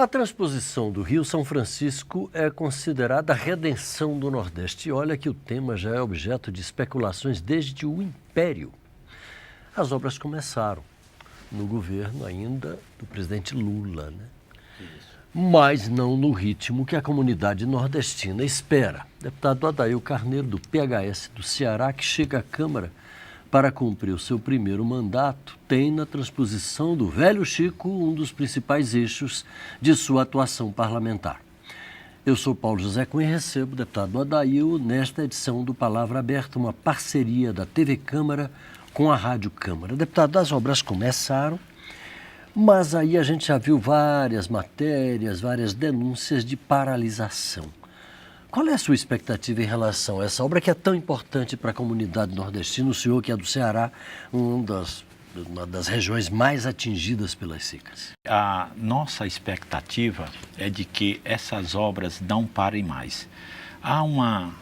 A transposição do Rio São Francisco é considerada a redenção do Nordeste. E olha que o tema já é objeto de especulações desde o Império. As obras começaram no governo ainda do presidente Lula, né? Mas não no ritmo que a comunidade nordestina espera. Deputado Adail Carneiro, do PHS do Ceará, que chega à Câmara para cumprir o seu primeiro mandato, tem na transposição do Velho Chico um dos principais eixos de sua atuação parlamentar. Eu sou Paulo José Cunha e recebo o deputado Adail nesta edição do Palavra Aberta, uma parceria da TV Câmara com a Rádio Câmara. Deputado, as obras começaram, mas aí a gente já viu várias matérias, várias denúncias de paralisação. Qual é a sua expectativa em relação a essa obra que é tão importante para a comunidade nordestina? O senhor, que é do Ceará, uma das regiões mais atingidas pelas secas. A nossa expectativa é de que essas obras não parem mais. Há uma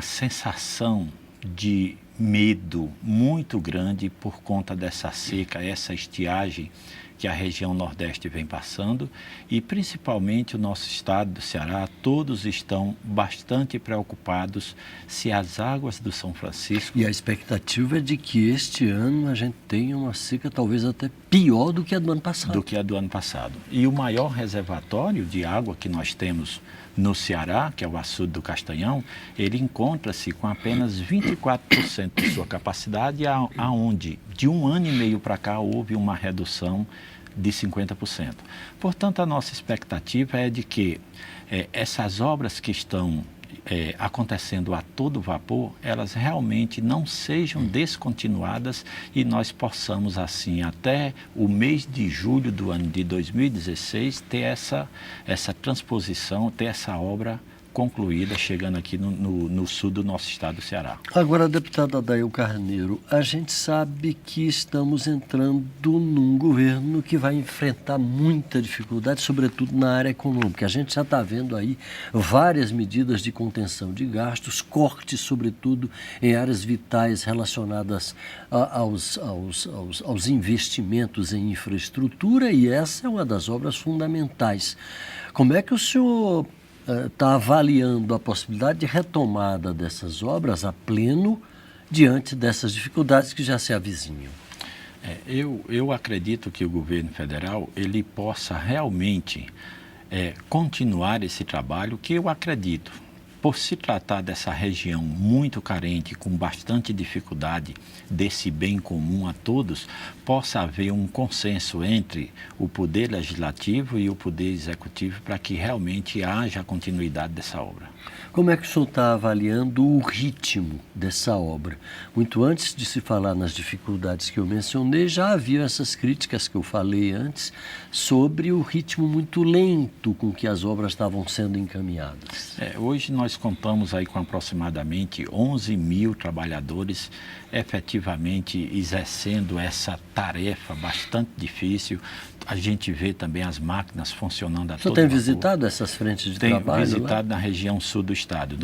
sensação de medo muito grande por conta dessa seca, essa estiagem que a região Nordeste vem passando e principalmente o nosso estado do Ceará, todos estão bastante preocupados se as águas do São Francisco... E a expectativa é de que este ano a gente tenha uma seca talvez até pior do que a do ano passado. Do que a do ano passado. E o maior reservatório de água que nós temos no Ceará, que é o Açude do Castanhão, ele encontra-se com apenas 24% de sua capacidade, aonde de um ano e meio para cá houve uma redução de 50%. Portanto, a nossa expectativa é de que essas obras que estão acontecendo a todo vapor, elas realmente não sejam descontinuadas e nós possamos, assim, até o mês de julho do ano de 2016, ter essa transposição, ter essa obra concluída, chegando aqui no sul do nosso estado do Ceará. Agora, deputado Adail Carneiro, a gente sabe que estamos entrando num governo que vai enfrentar muita dificuldade, sobretudo na área econômica. A gente já está vendo aí várias medidas de contenção de gastos, cortes, sobretudo, em áreas vitais relacionadas aos investimentos em infraestrutura, e essa é uma das obras fundamentais. Como é que o senhor está avaliando a possibilidade de retomada dessas obras a pleno diante dessas dificuldades que já se avizinham? Eu acredito que o governo federal ele possa realmente continuar esse trabalho, que eu acredito, por se tratar dessa região muito carente, com bastante dificuldade desse bem comum a todos, possa haver um consenso entre o Poder Legislativo e o Poder Executivo para que realmente haja a continuidade dessa obra. Como é que o senhor está avaliando o ritmo dessa obra? Muito antes de se falar nas dificuldades que eu mencionei, já havia essas críticas que eu falei antes sobre o ritmo muito lento com que as obras estavam sendo encaminhadas. Hoje nós contamos aí com aproximadamente 11 mil trabalhadores efetivamente exercendo essa tarefa bastante difícil. A gente vê também as máquinas funcionando a todo vapor. O senhor tem visitado essas frentes de trabalho? Tem visitado na região sul do estado,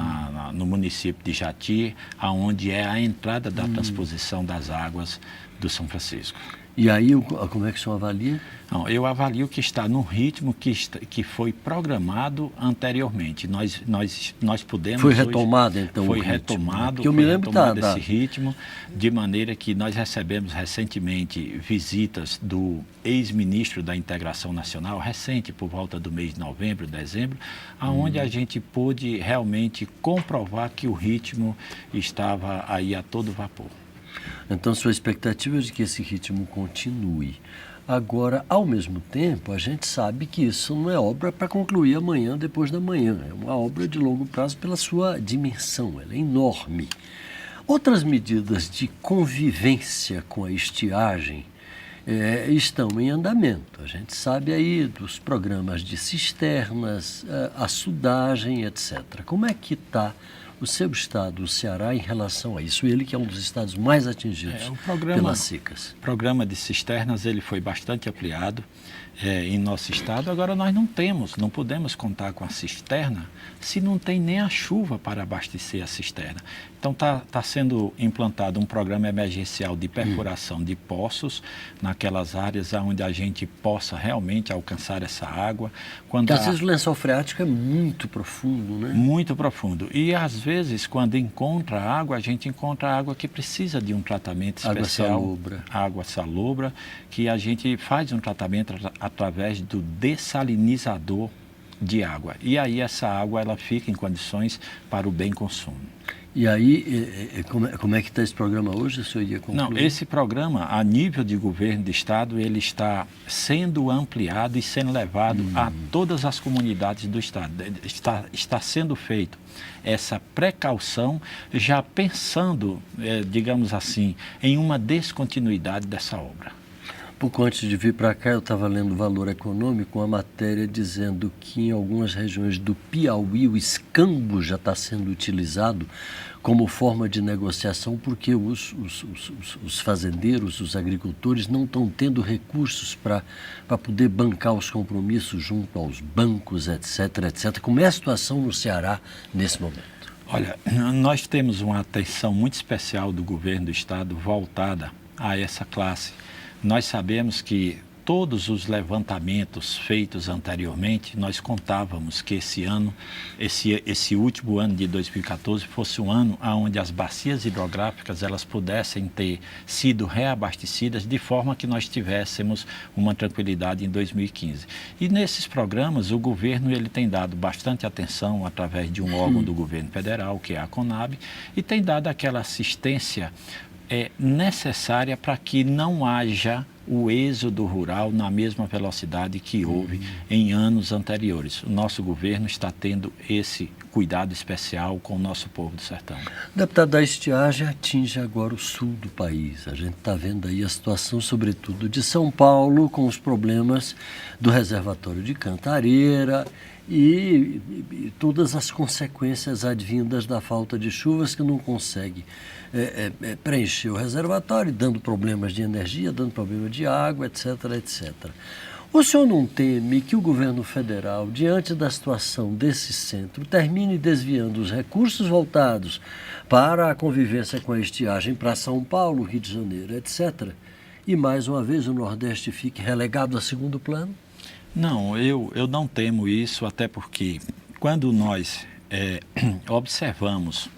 no município de Jati, onde é a entrada da transposição das águas do São Francisco. E aí, como é que o senhor avalia? Não, eu avalio que está no ritmo que foi programado anteriormente. Nós podemos... Foi retomado, então, foi o ritmo? Retomado, eu me lembro esse ritmo, de maneira que nós recebemos recentemente visitas do ex-ministro da Integração Nacional, recente, por volta do mês de novembro, dezembro, onde a gente pôde realmente comprovar que o ritmo estava aí a todo vapor. Então, sua expectativa é de que esse ritmo continue. Agora, ao mesmo tempo, a gente sabe que isso não é obra para concluir amanhã, depois da manhã. É uma obra de longo prazo pela sua dimensão, ela é enorme. Outras medidas de convivência com a estiagem estão em andamento. A gente sabe aí dos programas de cisternas, açudagem, etc. Como é que está o seu estado, o Ceará, em relação a isso? Ele que é um dos estados mais atingidos pelas secas. O programa de cisternas ele foi bastante ampliado em nosso estado. Agora nós não podemos contar com a cisterna se não tem nem a chuva para abastecer a cisterna. Então está sendo implantado um programa emergencial de perfuração de poços naquelas áreas onde a gente possa realmente alcançar essa água. Porque às vezes o lençol freático é muito profundo, né? Muito profundo. E às vezes, quando encontra água, a gente encontra água que precisa de um tratamento especial. Água salobra. Água salobra, que a gente faz um tratamento através do dessalinizador de água. E aí essa água ela fica em condições para o bem consumo. E aí, como é que está esse programa hoje? O senhor ia concluir? Não, esse programa, a nível de governo de estado, ele está sendo ampliado e sendo levado a todas as comunidades do estado. Está sendo feito essa precaução, já pensando, digamos assim, em uma descontinuidade dessa obra. Pouco antes de vir para cá, eu estava lendo o Valor Econômico, uma matéria dizendo que em algumas regiões do Piauí o escambo já está sendo utilizado como forma de negociação porque os fazendeiros, os agricultores não estão tendo recursos para poder bancar os compromissos junto aos bancos, etc, etc. Como é a situação no Ceará nesse momento? Olha, nós temos uma atenção muito especial do governo do estado voltada a essa classe. Nós sabemos que todos os levantamentos feitos anteriormente, nós contávamos que esse ano, esse último ano de 2014, fosse um ano onde as bacias hidrográficas elas pudessem ter sido reabastecidas de forma que nós tivéssemos uma tranquilidade em 2015. E nesses programas, o governo ele tem dado bastante atenção através de um órgão do governo federal, que é a CONAB, e tem dado aquela assistência necessária para que não haja o êxodo rural na mesma velocidade que houve em anos anteriores. O nosso governo está tendo esse cuidado especial com o nosso povo do sertão. Deputado, a estiagem atinge agora o sul do país. A gente está vendo aí a situação, sobretudo, de São Paulo, com os problemas do reservatório de Cantareira e todas as consequências advindas da falta de chuvas que não consegue preencher o reservatório, dando problemas de energia, dando problema de água, etc, etc. O senhor não teme que o governo federal, diante da situação desse centro, termine desviando os recursos voltados para a convivência com a estiagem para São Paulo, Rio de Janeiro, etc., e mais uma vez o Nordeste fique relegado a segundo plano? Não, eu não temo isso, até porque quando nós observamos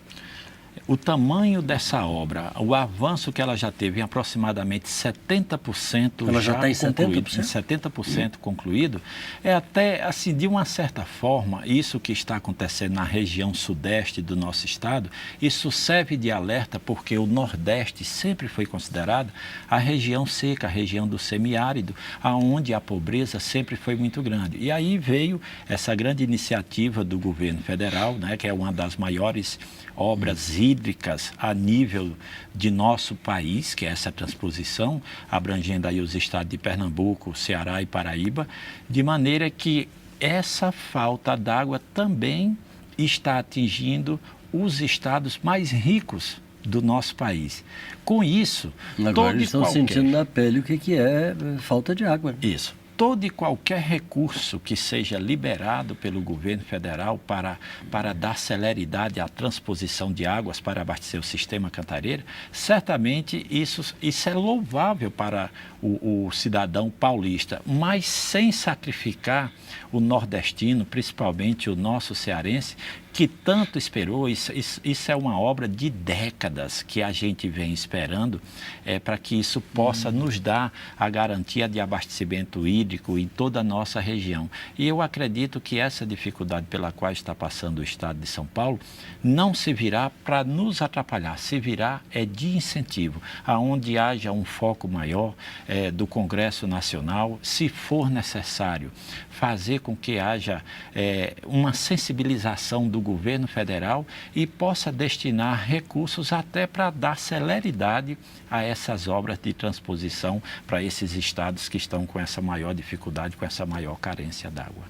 o tamanho dessa obra, o avanço que ela já teve em aproximadamente 70%, ela já está em concluído, 70%? Em 70% concluído, é até, assim, de uma certa forma, isso que está acontecendo na região sudeste do nosso estado, isso serve de alerta porque o Nordeste sempre foi considerado a região seca, a região do semiárido, aonde a pobreza sempre foi muito grande. E aí veio essa grande iniciativa do governo federal, né, que é uma das maiores obras hídricas a nível de nosso país, que é essa transposição, abrangendo aí os estados de Pernambuco, Ceará e Paraíba, de maneira que essa falta d'água também está atingindo os estados mais ricos do nosso país. Com isso, agora eles estão sentindo na pele o que é falta de água. Isso. Todo e qualquer recurso que seja liberado pelo governo federal para dar celeridade à transposição de águas para abastecer o sistema Cantareira, certamente isso é louvável para o cidadão paulista, mas sem sacrificar o nordestino, principalmente o nosso cearense, que tanto esperou. Isso é uma obra de décadas que a gente vem esperando para que isso possa nos dar a garantia de abastecimento hídrico em toda a nossa região. E eu acredito que essa dificuldade pela qual está passando o estado de São Paulo não se virá para nos atrapalhar, se virá de incentivo, aonde haja um foco maior do Congresso Nacional, se for necessário, fazer com que haja uma sensibilização do governo federal e possa destinar recursos até para dar celeridade a essas obras de transposição para esses estados que estão com essa maior dificuldade, com essa maior carência d'água.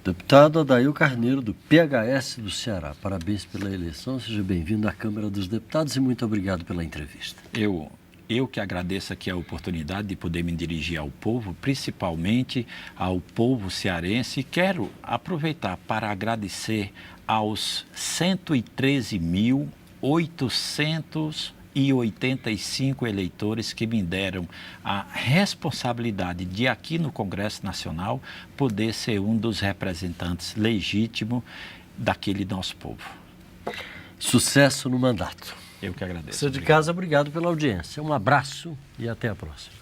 Deputado Adail Carneiro, do PHS do Ceará, parabéns pela eleição, seja bem-vindo à Câmara dos Deputados e muito obrigado pela entrevista. Eu que agradeço aqui a oportunidade de poder me dirigir ao povo, principalmente ao povo cearense, e quero aproveitar para agradecer aos 113.885 eleitores que me deram a responsabilidade de, aqui no Congresso Nacional, poder ser um dos representantes legítimos daquele nosso povo. Sucesso no mandato. Eu que agradeço. Você de casa, obrigado pela audiência. Um abraço e até a próxima.